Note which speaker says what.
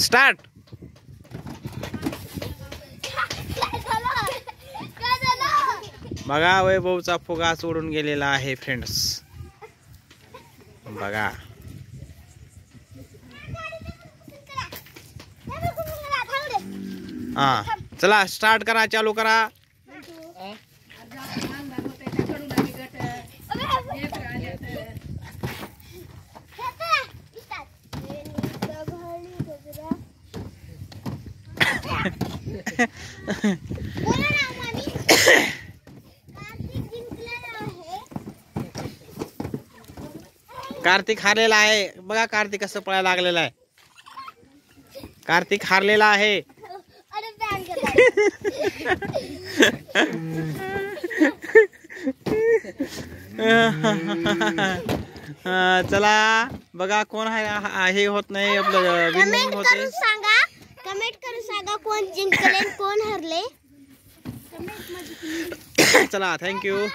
Speaker 1: Start. बघा वैभवचा फुगा सोडून गेलेला आहे फ्रेंड्स. बघा हा चला स्टार्ट करा, चालू करा. कार्तिक हारलेला आहे. बघा कार्तिक कसं पळायला लागलेला आहे. कार्तिक हारलेला आहे. चला बघा कोण हे होत नाही आपलं विनिंग होते.
Speaker 2: कमेंट करून सांगा कोण जिंकले कोण हरले.
Speaker 1: चला थँक्यू.